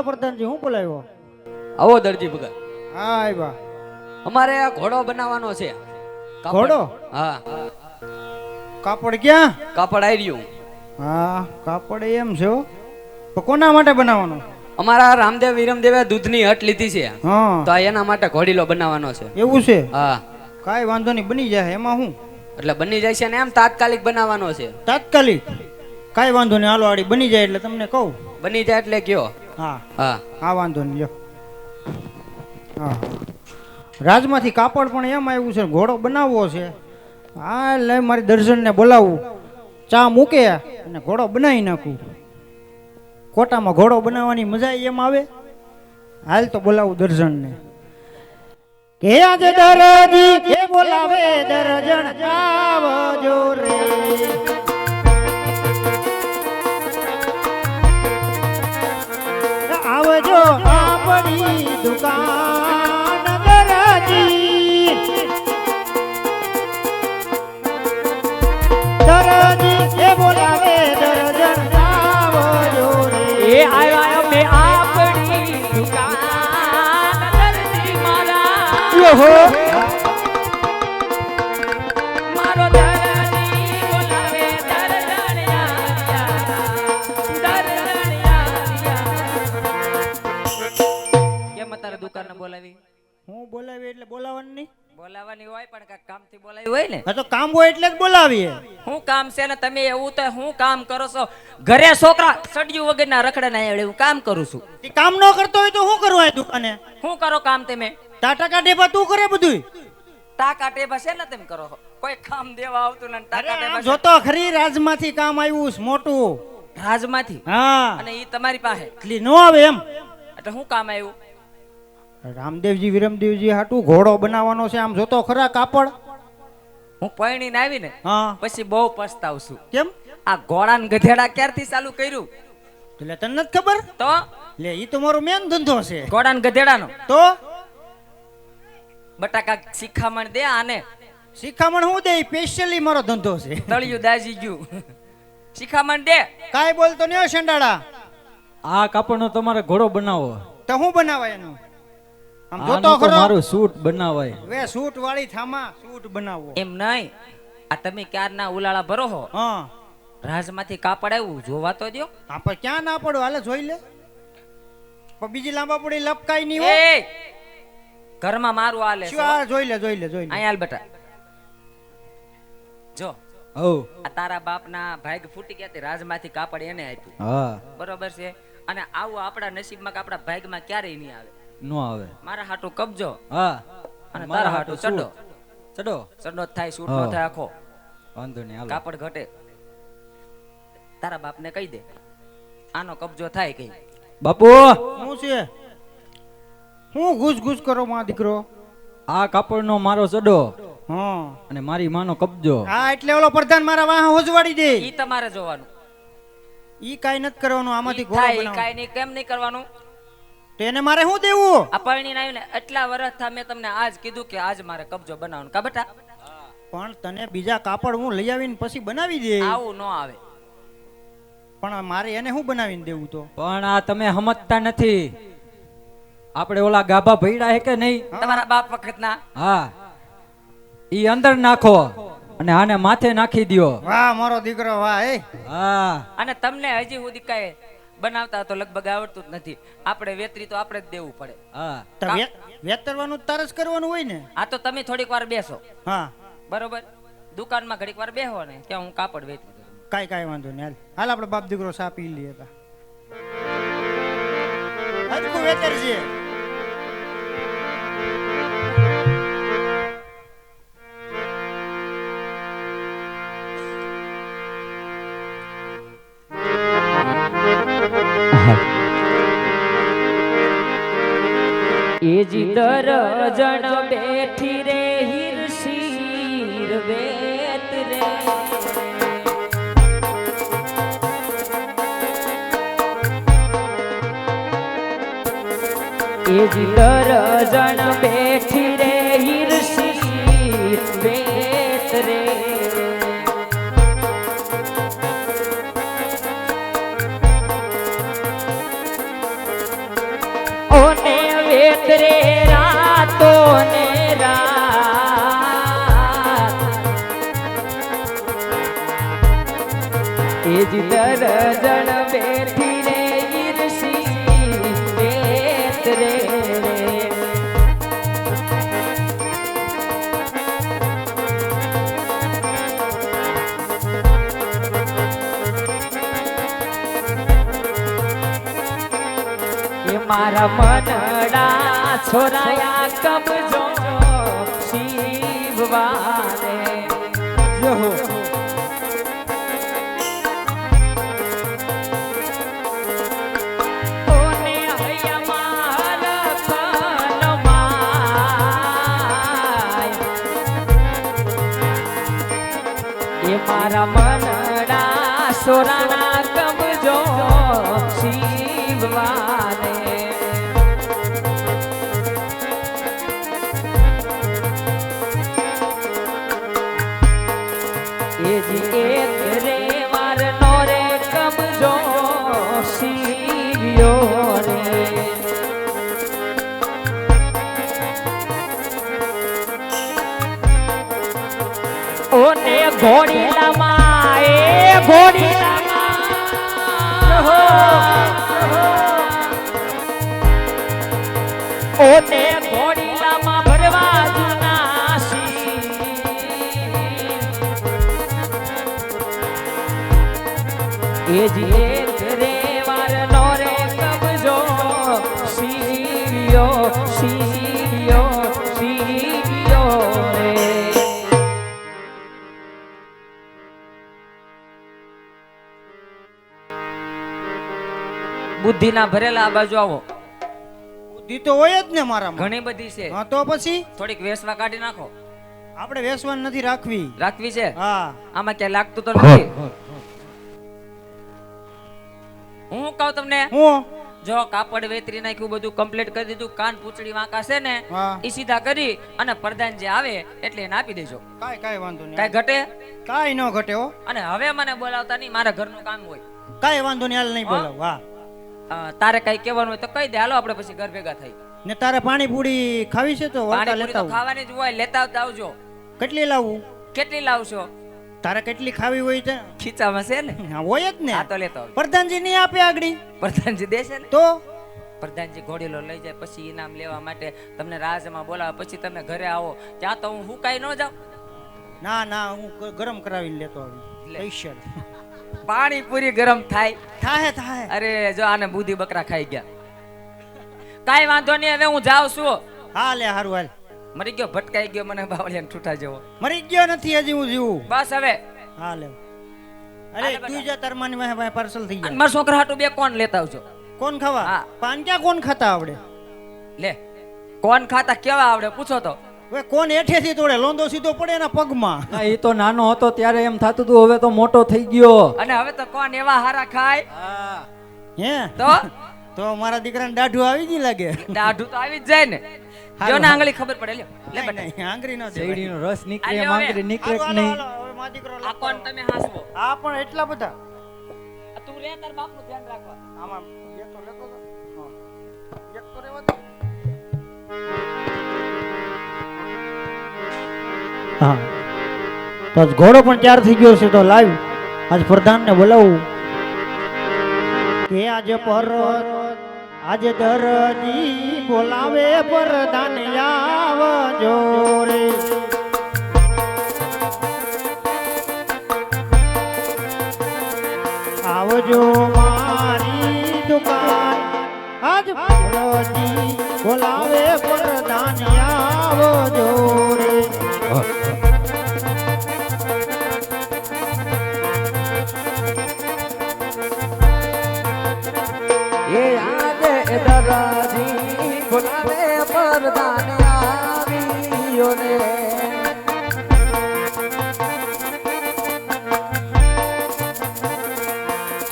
પ્રધાનજી હું બોલાવ્યો? આવો દરજી ભગત. હા આવ્યા. અમારે આ ઘોડો બનાવવાનો છે. કાપડ. ઘોડો? હા. કાપડ ક્યાં? કાપડ આવી રહ્યું. હા કાપડ એમ છે હો. તો કોના માટે બનાવવાનો? અમારા રામદેવ વિરમદેવે દૂધની હટ લીધી છે, હા તો એના માટે ઘોડીલો બનાવવાનો છે. એવું છે? હા. કાંઈ વાંધો નહીં, બની જાય. એમાં હું એટલે બની જાય છે ને એમ તાત્કાલિક બનાવવાનો છે. તાત્કાલિક? કાંઈ વાંધો નહીં, હાલો આડી બની જાય એટલે તમને કહું. બની જાય એટલે કયો. હા હા હા વાંધો નહીં લ્યો. હા રાજમાંથી કાપડ પણ એમ આવ્યું છે, ઘોડો બનાવવો છે. હા લે મારી દર્શનને બોલાવું, ચા મૂકે અને ઘોડો બનાવી નાખું. કોટામાં ઘોડો બનાવવાની મજા એમ આવે. હાલ તો બોલાવું દર્શનને. કે આજે દરજી કે બોલાવે દર્જન આવજો રે. આવજો આપણી દુકાન દરજી. દરજી કે બોલાવે દર્જન આવજો રે. એ આવ્યા અમે આપણી દુકાન દરજી મારા ઓહો મારો દરજી બોલાવે દરજણિયા કેમ તારે દુકાન બોલાવી? હું બોલાવી એટલે બોલાવવાનું નહીં? બોલાવાની હોય પણ કાંઈક કામથી બોલાવી હોય ને. હા તો કામ હોય એટલે જ બોલાવીએ. શું કામ છે ને તમે એવું તો શું કામ કરો છો? ઘરે છોકરા સડિયું વગરના રખડે ના આવડે એવું કામ કરું છું. એ કામ ન કરતો હોય તો શું કરવું આ દુકાને? શું કરો કામ તમે? ટાટા કાઢે તું કરે બધું. ટાકા ટેબા છે ને તેમ કરો છો? કોઈ કામ દેવા આવતું ને ટાકા ટેબા જોતો ખરી રાજમાંથી કામ આવ્યું છે મોટું. રાજમાંથી? હા અને ઈ તમારી પાસે એટલી નો આવે એમ. એટલે શું કામ આવ્યું? રામદેવજી વિરમદેવજી હાટુ ઘોડો બનાવવાનો છે. આમ જોતો ખરા કાપડ. હું પૈણીને આવી ને હા પછી બહુ પસ્તાવ છું. કેમ? આ ઘોડા ને ગધેડા ક્યારથી ચાલુ કર્યું? એટલે તને નથી ખબર? તો લે ઈ તો મારો મેન ધંધો છે. ઘોડા ને ગધેડાનો તો બટાકા શિખામણ દે આને. શિખામણ હું દે? સ્પેશિયલી મારો ધંધો છે. તળિયું દાજી ગયું. શિખામણ દે. કાઈ બોલતો નહીં શંડાળા. આ કાપડનો તમારે ઘોડો બનાવો. તો હું બનાવાય એનું? આમ જોતો આનું તો ખરો. મારું સૂટ બનાવાય. વે સૂટ વાળી થામા સૂટ બનાવવો. એમ નહીં, આ તમે ક્યારના ઉલાળા ભરો હો. હા રાજમાંથી કાપડ આવ્યું જોવા તો દ્યો. આપણે ક્યાં ના પડો? હાલે જોઈ લે. પણ બીજી લાંબા પડી લપકાઈ નહીં હો. એ ઘરમાં મારું હાલે શું આ? જોઈ લે જોઈ લે જોઈ લે. અહીંયા હાલ બેટા જો ઓ આ તારા બાપના ભાગ ફૂટી ગયા તે રાજમાંથી કાપડ એને આપ્યું, હા બરોબર છે? અને આવું આપણા નસીબમાં કે આપણા ભાગમાં ક્યારેય નહીં આવે. નો આવે. મારા હાટુ કબજો હા અને તારા હાટુ ચડો. ચડો. ચડો જ થાય, સૂટ નો હા. થાય આખો. વાંધો નહીં હાલો. કાપડ ઘટે. તારા બાપને કહી દે આનો કબજો થાય કઈ. બાપુ શું છે? હું ઘૂસ ઘૂસ કરો માં દીકરો? આ કાપડનો મારો ચડો હા અને મારી માનો કબજો. હા એટલે ઓલો પ્રધાન મારા વાહ હોજવાડી દે. ઈ તમારે જોવાનું. ઈ કાઈ નથી કરવાનું. આમાંથી ઈ ઘોડો થાય, ઈ બનાવવાનો. કાંઈ નહીં. કેમ નહીં કરવાનું? તો એને મારે શું દેવું? આ પરણીને આવીને એટલા વર્ષ થા મેં તમને આજ કીધું કે આજ મારે કબજો બનાવવાનો. કા બેટા? પણ તને બીજા કાપડ હું લઈ આવીને પછી બનાવી દે. આવું ન આવે. પણ મારે એને શું બનાવીને દેવું? તો પણ આ તમે સમજતા નથી. આપણે ઓલા ગાભા ભઈડા હે કે નહીં? તમારા બાપ વખતના. હા ઈ અંદર નાખો અને આને માથે નાખી દ્યો. વાહ મારો દીકરો વાહ. એ હા અને તમને હજી સુધી કાંઈ બનાવતા તો લગભગ આવડતું જ નથી. આપણે વેતરી તો આપણે જ દેવું પડે. હા તો વેતરવાનું તારે જ કરવાનું હોય ને. આ તો તમે થોડીક વાર બેસો, હા બરોબર? દુકાનમાં ઘડીક વાર બેહો ને ત્યાં હું કાપડ વેચી દઉં. કાઈ વાંધો નહીં. હાલ આપણે બાપ દીકરો સા પી લઈએ. હરખું વેતર છે. એ જી દરજણ બેઠી રે હિરશીર વેત રે. એ જી દરજણ બેઠી રે હિરશીર વેત રે. એ જ દર્જણ બેઠી રે ઈર્ષી દેત રે એ મારા મનડા છોરાયા કબજો શિવવાને જહો ઓને હૈયામાં લખનમાય એ મારા મનડા સોરાના કબજો શિવવાને એ જ એક રે વાર નો રે કબજો શિવ્યો રે ઓને ઘોડીલામાં એ ઘોડીલામાં ઓને ઘોડીલામાં ભરવા જુનાસી એ જ એક રે વાર નો રે કબજો શિવ્યો શિવ્યો શિવ્યો રે બુદ્ધિ ના ભરેલા આ બાજુ આવો બુદ્ધિ તો હોય જ ને મારામાં ઘણી બધી છે હા તો પછી થોડીક વેસવા કાઢી નાખો આપણે વેસવાન નથી રાખવી રાખવી છે હા આમાં ક્યાં લાગતું તો નથી હું કહું તમને હું જો કાપડ વેતરી નાખ્યું બધું કમ્પ્લીટ કરી દીધું કાન પૂંછડી વાંકા છે ને હા ઈ સીધા કરી અને પ્રધાન જે આવે એટલે એને આપી દેજો કાઈ વાંધો નહીં કાઈ ઘટે કાઈ ન ઘટે હો અને હવે મને બોલાવતા નહીં મારા ઘરનું કામ હોય કાઈ વાંધો નહીં હાલ નહીં બોલાવ હા તારે કઈ કહેવાનું હોય તો કહી દે હાલો આપણે પછી ઘર ભેગા થઈ ને તારે પાણીપુરી ખાવી છે તો વળતા પાણીપુરી લેતા તો આવું. ખાવાની જ હોય લેતા આવજો કેટલી લાવવું કેટલી લાવશો તારે કેટલી ખાવી હોય તે ખીચામાં છે ને હા, હોય જ ને આ તો લેતા આવજો પ્રધાનજી નહીં આપે આગળી પ્રધાનજી દેશે ને તો પ્રધાનજી ઘોડીલો લઈ જાય પછી ઇનામ લેવા માટે તમને રાજમાં બોલાવે પછી તમે ઘરે આવો ત્યાં તો હું હુકાઈ ન જાઉં ના ના હું ગરમ કરાવીને લેતો લે. આવી સ્પેશિયલ પાણીપુરી ગરમ થાય થાહે થાહે અરે જો આને બુધી બકરા ખાઈ ગયા કાઈ વાંધો નહીં હવે હું જાઉં છું હા લે હારું હાલ મરી ગયો ભટકાઈ ગયો મને બાવળિયાને ઠૂઠા જેવો મરી ગયો નથી હજી હું જીવું બસ હવે હા લે હાલે અરે બેટા. તું જા તાર માની વાહે પાર્સલ થઈ અને જાય મારા છોકરા હાટુ બે કોણ લેતા આવજો કોણ ખાવા હા. પાન ક્યાં કોણ ખાતા આવડે લે કોણ ખાતા કેવા આવડે પૂછો તો હવે કોણ હેઠેથી તોડે લોંદો સીધો પડે એના પગમાં હા, એ તો નાનો હતો ત્યારે એમ થતું હતું, હવે તો મોટો થઈ ગયો. અને હવે તો કોણ એવા હારા ખાય હે તો તો મારા દીકરાને દાઢું આવી ગઈ લાગે દાઢું તો આવી જ જાય ને જો ને આંગળી ખબર પડે લ્યો લે નહીં, બેટા નહીં, આંગળી ન દેવાય. શેરડીનો રસ નીકળે, આલ્યો હવે. માંગરી નીકળે કે હાલો, નહીં. હાલો, હવે મારો દીકરો આ લખતો. કોણ તમે હાસવો હા પણ એટલા બધા તું રે તાર બાપનું ધ્યાન રાખવા આમાં એક તો લેતો હતો. હા. એક તો રહેવા દે. હા તો આજ ઘોડો પણ તૈયાર થઈ ગયો છે તો લાવ આજ પ્રધાનને બોલાવું કે આજે આજે દરજી બોલાવે પ્રધાન આવજો રે આવજો મારી દુકાન આજ દરજી બોલાવે પ્રધાન આવજો રે એ આજે દરાજી બોલાવે પરદાન આવ્યો ને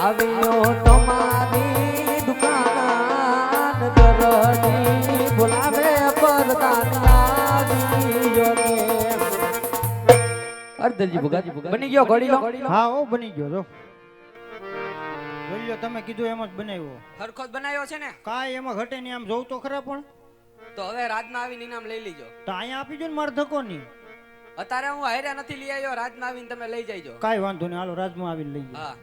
આવ્યો તમારી દુકાન દરાજી બોલાવે પરદાન આવ્યો ને અર્ધલજી ભગત બની ગયો ઘોડીલો હા ઓ બની ગયો જો બોલ્યો તમે કીધું એમ જ બનાવ્યો હરખો જ બનાવ્યો છે ને કાંઈ એમાં ઘટે નહીં આમ જોઉં તો ખરા પણ તો હવે રાજમાં આવીને ઇનામ લઈ લીજો તો અહીંયા આપી દો ને મારે ધક્કો નહીં અત્યારે હું હાર્યા નથી લઈ આવ્યો રાજમાં આવીને તમે લઈ જઈજો કાંઈ વાંધો નહીં હાલો રાજમાં આવીને લઈ જાઓ. હા